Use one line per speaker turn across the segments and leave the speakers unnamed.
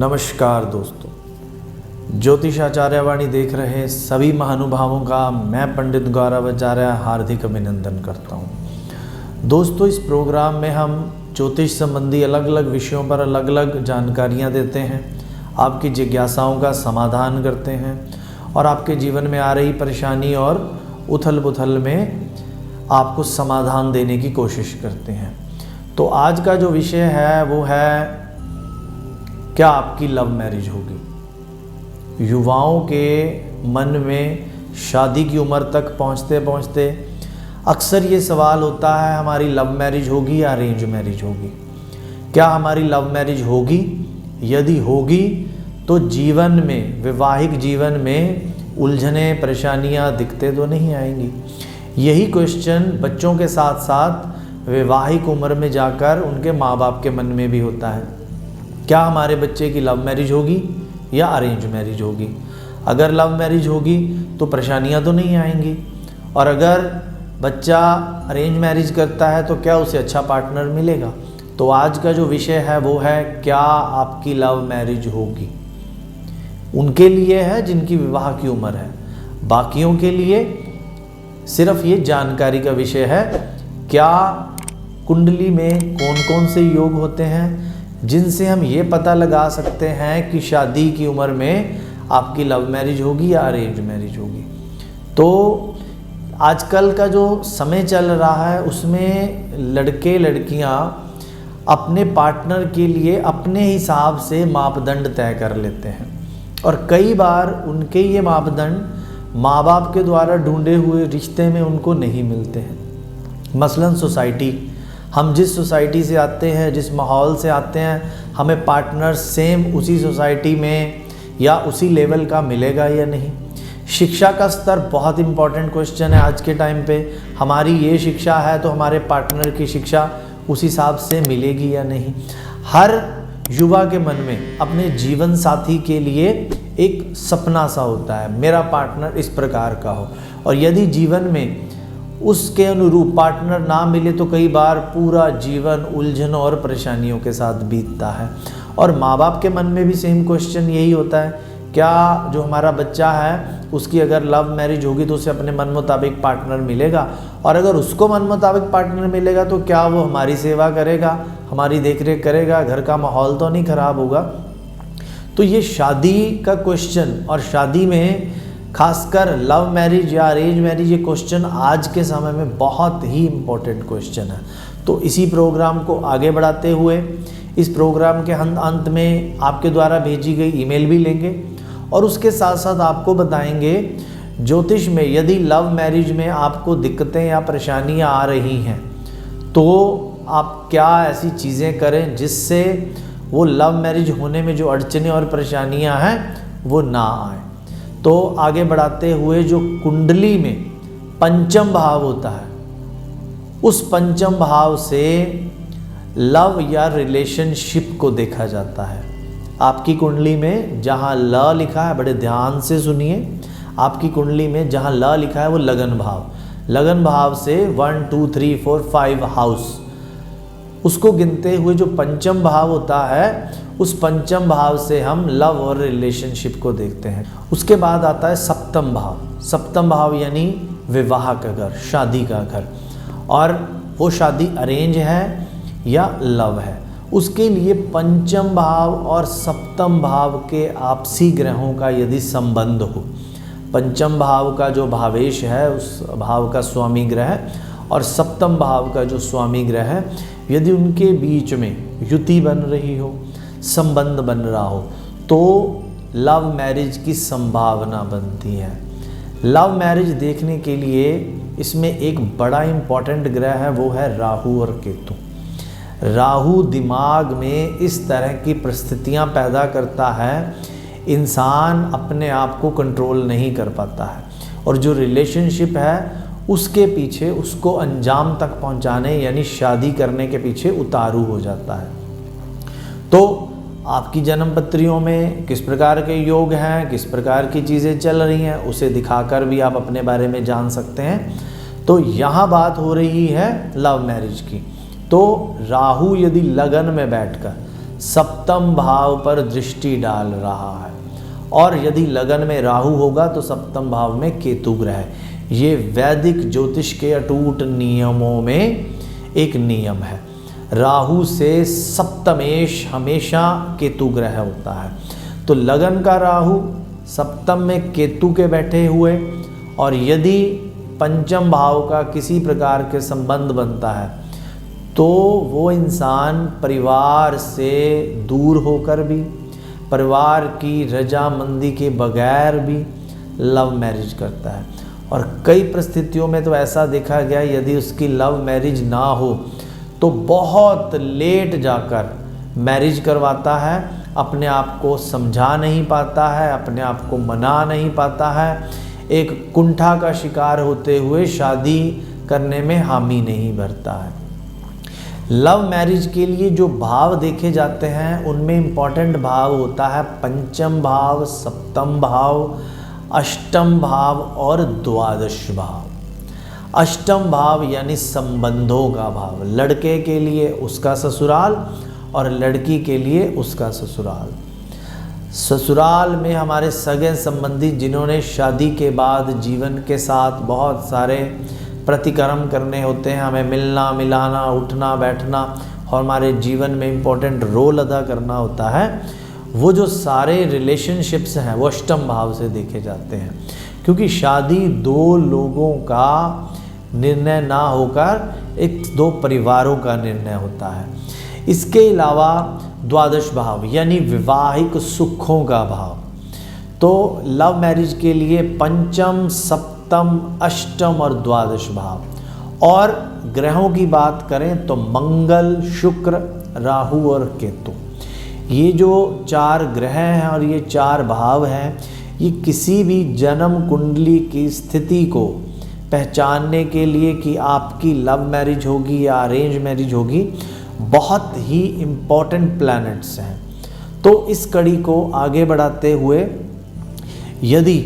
नमस्कार दोस्तों, ज्योतिष आचार्यवाणी देख रहे सभी महानुभावों का मैं पंडित गौरव आचार्य हार्दिक अभिनंदन करता हूँ। दोस्तों, इस प्रोग्राम में हम ज्योतिष संबंधी अलग अलग विषयों पर अलग अलग जानकारियाँ देते हैं, आपकी जिज्ञासाओं का समाधान करते हैं और आपके जीवन में आ रही परेशानी और उथल पुथल में आपको समाधान देने की कोशिश करते हैं। तो आज का जो विषय है वो है, क्या आपकी लव मैरिज होगी। युवाओं के मन में शादी की उम्र तक पहुंचते पहुंचते अक्सर ये सवाल होता है, हमारी लव मैरिज होगी या अरेंज मैरिज होगी। क्या हमारी लव मैरिज होगी? यदि होगी तो जीवन में, वैवाहिक जीवन में उलझने परेशानियां दिखते तो नहीं आएंगी। यही क्वेश्चन बच्चों के साथ साथ वैवाहिक उम्र में जाकर उनके माँ बाप के मन में भी होता है। क्या हमारे बच्चे की लव मैरिज होगी या अरेंज मैरिज होगी? अगर लव मैरिज होगी तो परेशानियां तो नहीं आएंगी, और अगर बच्चा अरेंज मैरिज करता है तो क्या उसे अच्छा पार्टनर मिलेगा? तो आज का जो विषय है वो है, क्या आपकी लव मैरिज होगी। उनके लिए है जिनकी विवाह की उम्र है, बाकियों के लिए सिर्फ ये जानकारी का विषय है। क्या कुंडली में कौन कौन से योग होते हैं जिनसे हम ये पता लगा सकते हैं कि शादी की उम्र में आपकी लव मैरिज होगी या अरेंज मैरिज होगी। तो आजकल का जो समय चल रहा है उसमें लड़के लड़कियां अपने पार्टनर के लिए अपने हिसाब से मापदंड तय कर लेते हैं, और कई बार उनके ये मापदंड माँ बाप के द्वारा ढूंढे हुए रिश्ते में उनको नहीं मिलते हैं। मसलन सोसाइटी, हम जिस सोसाइटी से आते हैं, जिस माहौल से आते हैं, हमें पार्टनर सेम उसी सोसाइटी में या उसी लेवल का मिलेगा या नहीं। शिक्षा का स्तर बहुत इम्पॉर्टेंट क्वेश्चन है आज के टाइम पे। हमारी ये शिक्षा है तो हमारे पार्टनर की शिक्षा उस हिसाब से मिलेगी या नहीं। हर युवा के मन में अपने जीवन साथी के लिए एक सपना सा होता है, मेरा पार्टनर इस प्रकार का हो, और यदि जीवन में उसके अनुरूप पार्टनर ना मिले तो कई बार पूरा जीवन उलझनों और परेशानियों के साथ बीतता है। और माँ बाप के मन में भी सेम क्वेश्चन यही होता है, क्या जो हमारा बच्चा है उसकी अगर लव मैरिज होगी तो उसे अपने मन मुताबिक पार्टनर मिलेगा, और अगर उसको मन मुताबिक पार्टनर मिलेगा तो क्या वो हमारी सेवा करेगा, हमारी देखरेख करेगा, घर का माहौल तो नहीं खराब होगा। तो ये शादी का क्वेश्चन, और शादी में खासकर लव मैरिज या अरेंज मैरिज, ये क्वेश्चन आज के समय में बहुत ही इम्पोर्टेंट क्वेश्चन है। तो इसी प्रोग्राम को आगे बढ़ाते हुए इस प्रोग्राम के अंत में आपके द्वारा भेजी गई ईमेल भी लेंगे, और उसके साथ साथ आपको बताएंगे ज्योतिष में यदि लव मैरिज में आपको दिक्कतें या परेशानियां आ रही हैं तो आप क्या ऐसी चीज़ें करें जिससे वो लव मैरिज होने में जो अड़चनें और परेशानियां हैं वो ना आए। तो आगे बढ़ाते हुए, जो कुंडली में पंचम भाव होता है, उस पंचम भाव से लव या रिलेशनशिप को देखा जाता है। आपकी कुंडली में जहाँ ल लिखा है, बड़े ध्यान से सुनिए, आपकी कुंडली में जहाँ ल लिखा है वो लगन भाव, लगन भाव से 1 2 3 4 5 हाउस, उसको गिनते हुए जो पंचम भाव होता है उस पंचम भाव से हम लव और रिलेशनशिप को देखते हैं। उसके बाद आता है सप्तम भाव। सप्तम भाव यानी विवाह का घर, शादी का घर, और वो शादी अरेंज है या लव है। उसके लिए पंचम भाव और सप्तम भाव के आपसी ग्रहों का यदि संबंध हो, पंचम भाव का जो भावेश है उस भाव का स्वामी ग्रह और सप्तम भाव का जो स्वामी ग्रह है, यदि उनके बीच में युति बन रही हो, संबंध बन रहा हो, तो लव मैरिज की संभावना बनती है। लव मैरिज देखने के लिए इसमें एक बड़ा इम्पॉर्टेंट ग्रह है, वो है राहु और केतु। राहु दिमाग में इस तरह की परिस्थितियां पैदा करता है, इंसान अपने आप को कंट्रोल नहीं कर पाता है, और जो रिलेशनशिप है उसके पीछे, उसको अंजाम तक पहुंचाने यानी शादी करने के पीछे उतारू हो जाता है। तो आपकी जन्म पत्रियों में किस प्रकार के योग हैं, किस प्रकार की चीज़ें चल रही हैं, उसे दिखाकर भी आप अपने बारे में जान सकते हैं। तो यहाँ बात हो रही है लव मैरिज की। तो राहु यदि लगन में बैठकर सप्तम भाव पर दृष्टि डाल रहा है। और यदि लगन में राहु होगा तो सप्तम भाव में केतु ग्रह है। ये वैदिक ज्योतिष के अटूट नियमों में एक नियम है। राहु से सप्तमेश हमेशा केतु ग्रह होता है। तो लगन का राहु सप्तम में केतु के बैठे हुए, और यदि पंचम भाव का किसी प्रकार के संबंध बनता है तो वो इंसान परिवार से दूर होकर भी, परिवार की रजामंदी के बगैर भी लव मैरिज करता है। और कई परिस्थितियों में तो ऐसा देखा गया, यदि उसकी लव मैरिज ना हो तो बहुत लेट जाकर मैरिज करवाता है, अपने आप को समझा नहीं पाता है, अपने आप को मना नहीं पाता है, एक कुंठा का शिकार होते हुए शादी करने में हामी नहीं भरता है। लव मैरिज के लिए जो भाव देखे जाते हैं उनमें इम्पॉर्टेंट भाव होता है पंचम भाव, सप्तम भाव, अष्टम भाव और द्वादश भाव। अष्टम भाव यानी संबंधों का भाव, लड़के के लिए उसका ससुराल और लड़की के लिए उसका ससुराल। ससुराल में हमारे सगे संबंधी जिन्होंने शादी के बाद जीवन के साथ बहुत सारे प्रतिक्रम करने होते हैं, हमें मिलना मिलाना उठना बैठना और हमारे जीवन में इम्पोर्टेंट रोल अदा करना होता है, वो जो सारे रिलेशनशिप्स हैं वो अष्टम भाव से देखे जाते हैं। क्योंकि शादी दो लोगों का निर्णय ना होकर एक दो परिवारों का निर्णय होता है। इसके अलावा द्वादश भाव यानी विवाहिक सुखों का भाव, तो लव मैरिज के लिए पंचम, सप्तम, अष्टम और द्वादश भाव। और ग्रहों की बात करें तो मंगल, शुक्र, राहु और केतु, ये जो चार ग्रह हैं और ये चार भाव हैं, ये किसी भी जन्म कुंडली की स्थिति को पहचानने के लिए कि आपकी लव मैरिज होगी या अरेंज मैरिज होगी, बहुत ही इम्पॉर्टेंट प्लैनेट्स हैं। तो इस कड़ी को आगे बढ़ाते हुए यदि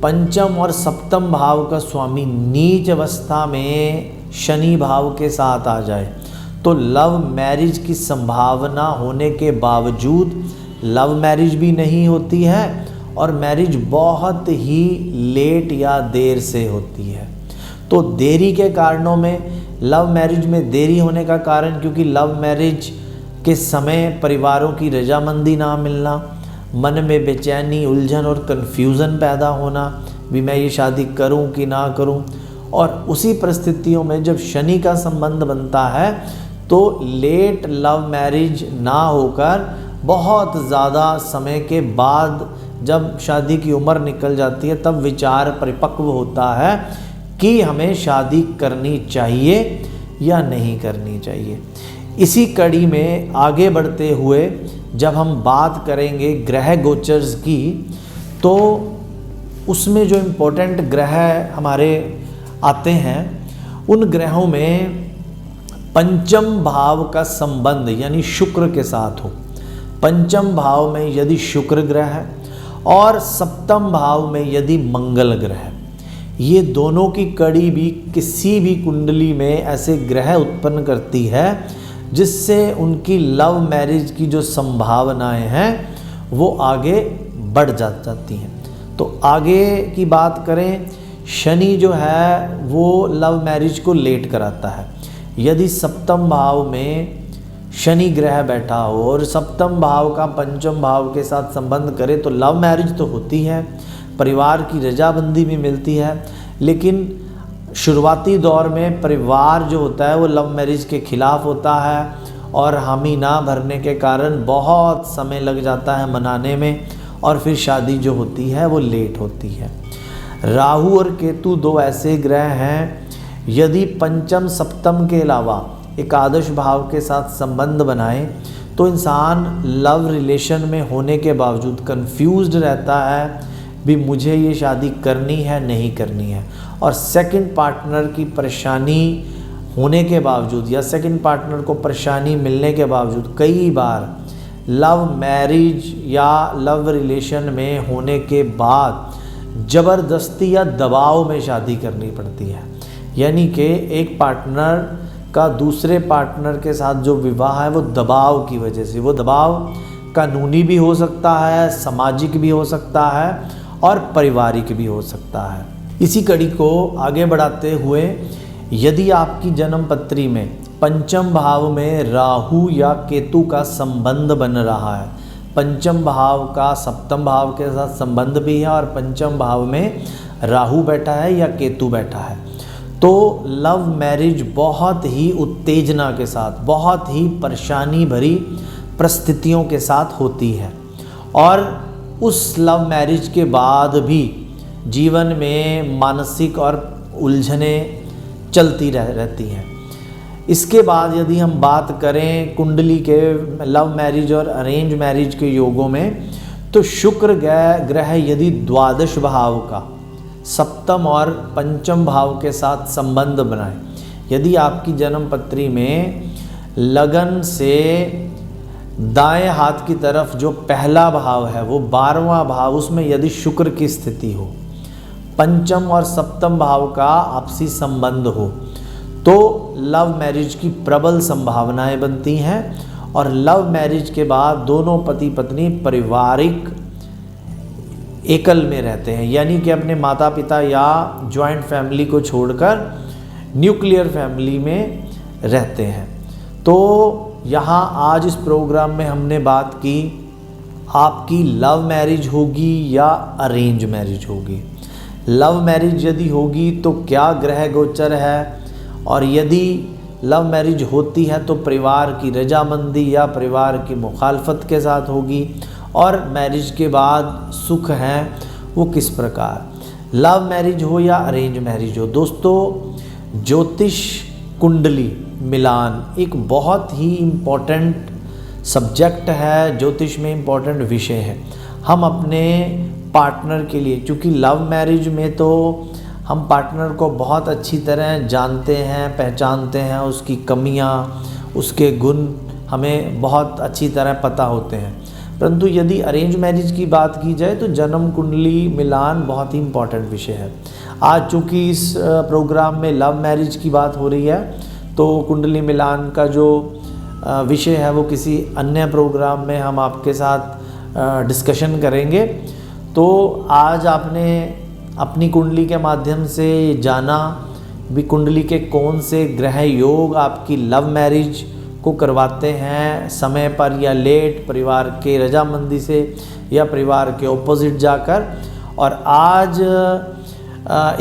पंचम और सप्तम भाव का स्वामी नीच अवस्था में शनि भाव के साथ आ जाए तो लव मैरिज की संभावना होने के बावजूद लव मैरिज भी नहीं होती है और मैरिज बहुत ही लेट या देर से होती है। तो देरी के कारणों में, लव मैरिज में देरी होने का कारण क्योंकि लव मैरिज के समय परिवारों की रजामंदी ना मिलना, मन में बेचैनी, उलझन और कन्फ्यूज़न पैदा होना, भी मैं ये शादी करूं कि ना करूं। और उसी परिस्थितियों में जब शनि का संबंध बनता है तो लेट लव मैरिज ना होकर बहुत ज़्यादा समय के बाद जब शादी की उम्र निकल जाती है तब विचार परिपक्व होता है कि हमें शादी करनी चाहिए या नहीं करनी चाहिए। इसी कड़ी में आगे बढ़ते हुए जब हम बात करेंगे ग्रह गोचर्स की, तो उसमें जो इम्पोर्टेंट ग्रह हमारे आते हैं उन ग्रहों में पंचम भाव का संबंध यानी शुक्र के साथ हो। पंचम भाव में यदि शुक्र ग्रह है और सप्तम भाव में यदि मंगल ग्रह है, ये दोनों की कड़ी भी किसी भी कुंडली में ऐसे ग्रह उत्पन्न करती है जिससे उनकी लव मैरिज की जो संभावनाएं हैं वो आगे बढ़ जाती हैं। तो आगे की बात करें, शनि जो है वो लव मैरिज को लेट कराता है। यदि सप्तम भाव में शनि ग्रह बैठा हो और सप्तम भाव का पंचम भाव के साथ संबंध करे तो लव मैरिज तो होती है, परिवार की रजाबंदी भी मिलती है, लेकिन शुरुआती दौर में परिवार जो होता है वो लव मैरिज के खिलाफ होता है और हामी ना भरने के कारण बहुत समय लग जाता है मनाने में और फिर शादी जो होती है वो लेट होती है। राहु और केतु दो ऐसे ग्रह हैं, यदि पंचम सप्तम के अलावा एकादश भाव के साथ संबंध बनाए तो इंसान लव रिलेशन में होने के बावजूद कंफ्यूज्ड रहता है भी मुझे ये शादी करनी है नहीं करनी है, और सेकंड पार्टनर की परेशानी होने के बावजूद या सेकंड पार्टनर को परेशानी मिलने के बावजूद कई बार लव मैरिज या लव रिलेशन में होने के बाद ज़बरदस्ती या दबाव में शादी करनी पड़ती है। यानी कि एक पार्टनर का दूसरे पार्टनर के साथ जो विवाह है वो दबाव की वजह से, वो दबाव कानूनी भी हो सकता है, सामाजिक भी हो सकता है और पारिवारिक भी हो सकता है। इसी कड़ी को आगे बढ़ाते हुए, यदि आपकी जन्म पत्री में पंचम भाव में राहु या केतु का संबंध बन रहा है, पंचम भाव का सप्तम भाव के साथ संबंध भी है और पंचम भाव में राहु बैठा है या केतु बैठा है, तो लव मैरिज बहुत ही उत्तेजना के साथ, बहुत ही परेशानी भरी परिस्थितियों के साथ होती है। और उस लव मैरिज के बाद भी जीवन में मानसिक और उलझने चलती रहती हैं। इसके बाद यदि हम बात करें कुंडली के लव मैरिज और अरेंज मैरिज के योगों में, तो शुक्र ग्रह यदि द्वादश भाव का सप्तम और पंचम भाव के साथ संबंध बनाए, यदि आपकी जन्म पत्री में लगन से दाएं हाथ की तरफ जो पहला भाव है वो 12वां भाव, उसमें यदि शुक्र की स्थिति हो, पंचम और सप्तम भाव का आपसी संबंध हो, तो लव मैरिज की प्रबल संभावनाएं बनती हैं। और लव मैरिज के बाद दोनों पति पत्नी पारिवारिक एकल में रहते हैं, यानी कि अपने माता पिता या जॉइंट फैमिली को छोड़कर न्यूक्लियर फैमिली में रहते हैं। तो यहाँ आज इस प्रोग्राम में हमने बात की, आपकी लव मैरिज होगी या अरेंज मैरिज होगी। लव मैरिज यदि होगी तो क्या ग्रह गोचर है, और यदि लव मैरिज होती है तो परिवार की रजामंदी या परिवार की मुखालफत के साथ होगी, और मैरिज के बाद सुख हैं वो किस प्रकार। लव मैरिज हो या अरेंज मैरिज हो, दोस्तों ज्योतिष कुंडली मिलान एक बहुत ही इम्पोर्टेंट सब्जेक्ट है, ज्योतिष में इम्पोर्टेंट विषय है। हम अपने पार्टनर के लिए, चूँकि लव मैरिज में तो हम पार्टनर को बहुत अच्छी तरह जानते हैं, पहचानते हैं, उसकी कमियां, उसके गुण हमें बहुत अच्छी तरह पता होते हैं, परंतु यदि अरेंज मैरिज की बात की जाए तो जन्म कुंडली मिलान बहुत ही इम्पोर्टेंट विषय है। आज चूँकि इस प्रोग्राम में लव मैरिज की बात हो रही है, तो कुंडली मिलान का जो विषय है वो किसी अन्य प्रोग्राम में हम आपके साथ डिस्कशन करेंगे। तो आज आपने अपनी कुंडली के माध्यम से जाना भी कुंडली के कौन से ग्रह योग आपकी लव मैरिज को करवाते हैं, समय पर या लेट, परिवार के रजामंदी से या परिवार के ऑपोजिट जाकर। और आज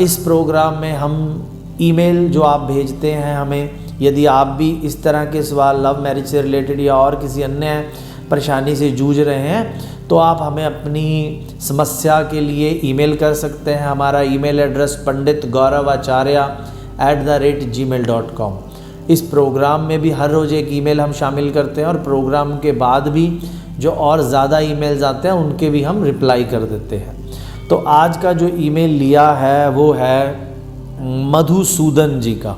इस प्रोग्राम में हम ईमेल जो आप भेजते हैं हमें, यदि आप भी इस तरह के सवाल लव मैरिज से रिलेटेड या और किसी अन्य परेशानी से जूझ रहे हैं, तो आप हमें अपनी समस्या के लिए ईमेल कर सकते हैं। हमारा ईमेल एड्रेस panditgauravacharya@gmail.com। इस प्रोग्राम में भी हर रोज़ एक ईमेल हम शामिल करते हैं, और प्रोग्राम के बाद भी जो और ज़्यादा ईमेल्स आते हैं उनके भी हम रिप्लाई कर देते हैं। तो आज का जो ईमेल लिया है वो है मधुसूदन जी का।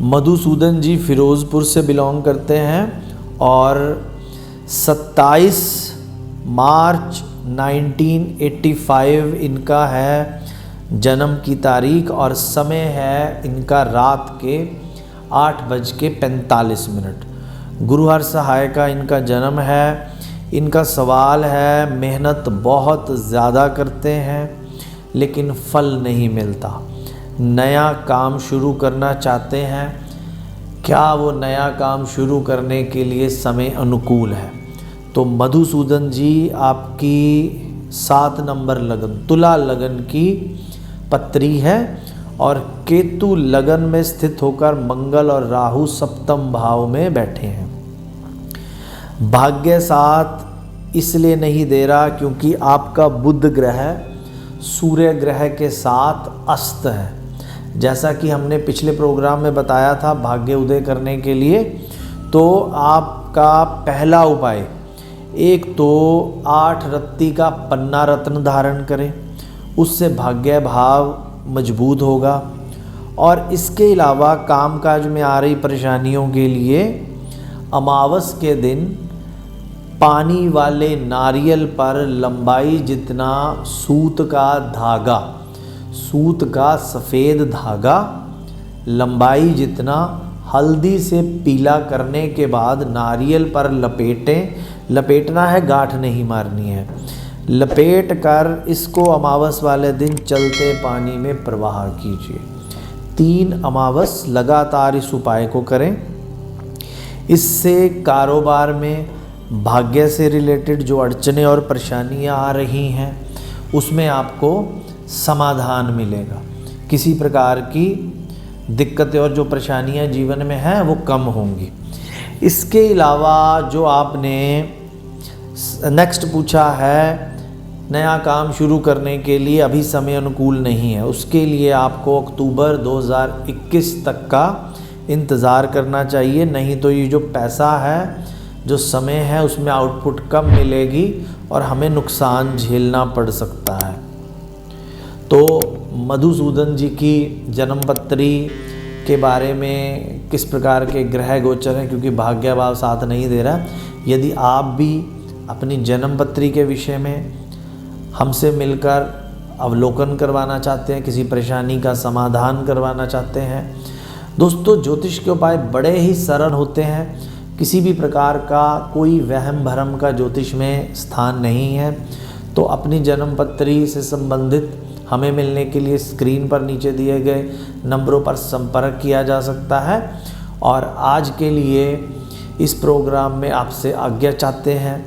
मधुसूदन जी फ़िरोज़पुर से बिलोंग करते हैं और 27 मार्च 1985 इनका है जन्म की तारीख, और समय है इनका रात के 8:45। गुरुहर सहायका इनका जन्म है। इनका सवाल है, मेहनत बहुत ज़्यादा करते हैं लेकिन फल नहीं मिलता, नया काम शुरू करना चाहते हैं, क्या वो नया काम शुरू करने के लिए समय अनुकूल है? तो मधुसूदन जी, आपकी 7 नंबर लगन, तुला लगन की पत्री है, और केतु लगन में स्थित होकर मंगल और राहु सप्तम भाव में बैठे हैं। भाग्य साथ इसलिए नहीं दे रहा क्योंकि आपका बुध ग्रह सूर्य ग्रह के साथ अस्त है। जैसा कि हमने पिछले प्रोग्राम में बताया था, भाग्य उदय करने के लिए तो आपका पहला उपाय, एक तो 8 रत्ती का पन्ना रत्न धारण करें, उससे भाग्य भाव मजबूत होगा। और इसके अलावा कामकाज में आ रही परेशानियों के लिए अमावस के दिन पानी वाले नारियल पर लंबाई जितना सूत का धागा, सूत का सफ़ेद धागा लंबाई जितना हल्दी से पीला करने के बाद नारियल पर लपेटें। लपेटना है, गांठ नहीं मारनी है। लपेट कर इसको अमावस वाले दिन चलते पानी में प्रवाह कीजिए। 3 अमावस लगातार इस उपाय को करें। इससे कारोबार में भाग्य से रिलेटेड जो अड़चने और परेशानियां आ रही हैं उसमें आपको समाधान मिलेगा। किसी प्रकार की दिक्कतें और जो परेशानियां जीवन में हैं वो कम होंगी। इसके अलावा जो आपने नेक्स्ट पूछा है, नया काम शुरू करने के लिए अभी समय अनुकूल नहीं है, उसके लिए आपको अक्टूबर 2021 तक का इंतज़ार करना चाहिए। नहीं तो ये जो पैसा है, जो समय है, उसमें आउटपुट कम मिलेगी और हमें नुकसान झेलना पड़ सकता है। तो मधुसूदन जी की जन्मपत्री के बारे में किस प्रकार के ग्रह गोचर हैं, क्योंकि भाग्य भाव साथ नहीं दे रहा। यदि आप भी अपनी जन्मपत्री के विषय में हमसे मिलकर अवलोकन करवाना चाहते हैं, किसी परेशानी का समाधान करवाना चाहते हैं, दोस्तों ज्योतिष के उपाय बड़े ही सरल होते हैं। किसी भी प्रकार का कोई वहम भरम का ज्योतिष में स्थान नहीं है। तो अपनी जन्मपत्री से संबंधित हमें मिलने के लिए स्क्रीन पर नीचे दिए गए नंबरों पर संपर्क किया जा सकता है। और आज के लिए इस प्रोग्राम में आपसे आज्ञा चाहते हैं।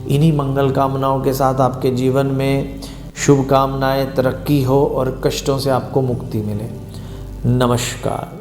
इन्हीं मंगल कामनाओं के साथ आपके जीवन में शुभकामनाएं, तरक्की हो और कष्टों से आपको मुक्ति मिले। नमस्कार।